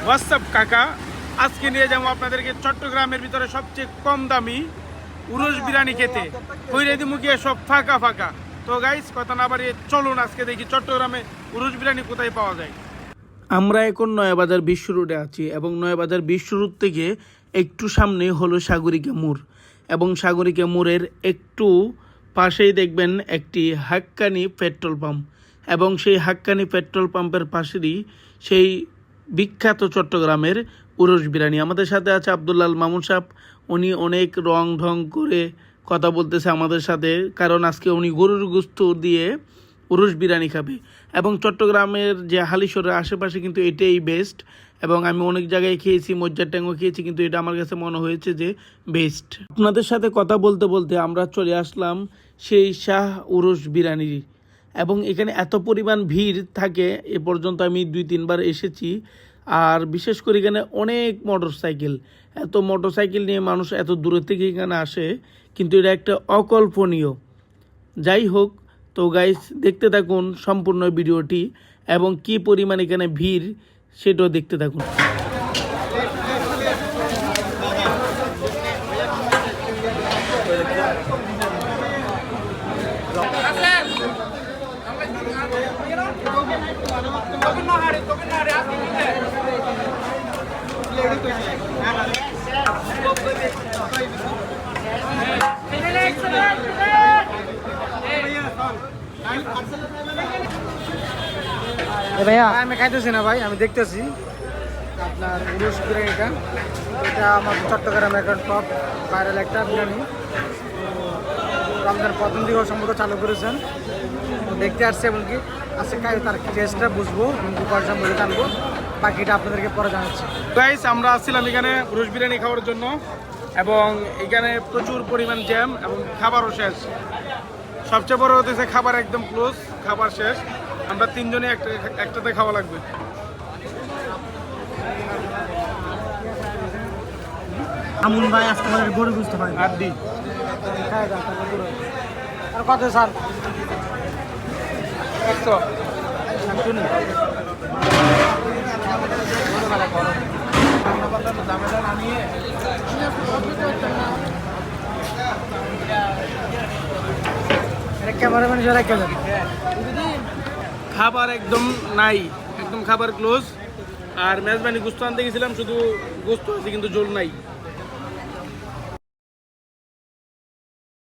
WhatsApp কাকা, আজকে নিয়ে যাবো আপনাদেরকে চট্টগ্রামের ভিতরে সবচেয়ে কম দামি উরুস বিরিয়ানি খেতে। কৈরাদি মুখিয়ে সব ফাঁকা ফাঁকা। তো গাইস, কথা না বাড়িয়ে চলুন আজকে দেখি চট্টগ্রামে উরুস বিরিয়ানি কোথায় পাওয়া যায়। আমরা এখন নয়াবাজার বিশ্ব রোডে আছি এবং নয়াবাজার বিশ্ব রোড থেকে একটু সামনে হলো সাগরিকা মোড় এবং সাগরিকা মোড়ের একটু পাশেই দেখবেন একটি হাক্কানি পেট্রোল পাম্প এবং সেই হাক্কানি পেট্রোল পাম্পের পাশেরই সেই বিখ্যাত চট্টগ্রামের উরুস বিরিয়ানি। আমাদের সাথে আছে আব্দুল্লাল মামুন সাহেব। উনি অনেক রং ঢং করে কথা বলতেছে আমাদের সাথে, কারণ আজকে উনি গরুর গোস্ত দিয়ে উরুস বিরিয়ানি খাবে এবং চট্টগ্রামের যে হালিশহরের আশেপাশে কিন্তু এটাই বেস্ট। এবং আমি অনেক জায়গায় খেয়েছি, মজ্জার ট্যাঙ্গও খেয়েছি, কিন্তু এটা আমার কাছে মনে হয়েছে যে বেস্ট। আপনাদের সাথে কথা বলতে বলতে আমরা চলে আসলাম সেই শাহ উরুস বিরিয়ানি এবং এখানে এত পরিমাণ ভিড় থাকে, এ পর্যন্ত আমি 2-3 বার এসেছি। আর বিশেষ করে এখানে অনেক মোটরসাইকেল, এত মোটরসাইকেল নিয়ে মানুষ এত দূরের থেকে এখানে আসে, কিন্তু এটা একটা অকল্পনীয়। যাই হোক, তো গাইস দেখতে থাকুন সম্পূর্ণ ভিডিওটি এবং কি পরিমাণ এখানে ভিড় সেটাও দেখতে থাকুন। ভাইয়া আমি খাইতেছি না ভাই, আমি দেখতেছি আপনার উরুস বিরিয়ানিটা। এটা আমার চট্টগ্রামের এখন টপ ভাইরাল একটা বিরিয়ানি। রমজান প্রথম দিকে সম্ভবত চালু করেছেন, দেখতে আসছে এমনকি আজকে খাই তার টেস্টটা বুঝবো, কনফার্ম বলে জানবো, বাকিটা আপনাদেরকে পরে জানাচ্ছি। গাইস, আমরা আসছিলাম এখানে উরুস বিরিয়ানি খাওয়ার জন্য এবং এখানে প্রচুর পরিমাণ জ্যাম এবং খাবারও শেষ। সবচেয়ে বড় হতেছে খাবার একদম ক্লোজ, খাবার শেষ। আমরা 3 জনে একটাতে খাওয়া লাগবে। আমুন ভাই আজকে আমাদের গরু বুঝতে পারি আর দি আর কত স্যার? 100। ক্যামেরাম্যান যারা খেলেন খাবার একদম নাই, একদম খাবার ক্লোজ। আর মেজবানি গোস্ত আনতে গেছিলাম, শুধু গোস্ত আছে কিন্তু ঝোল নাই।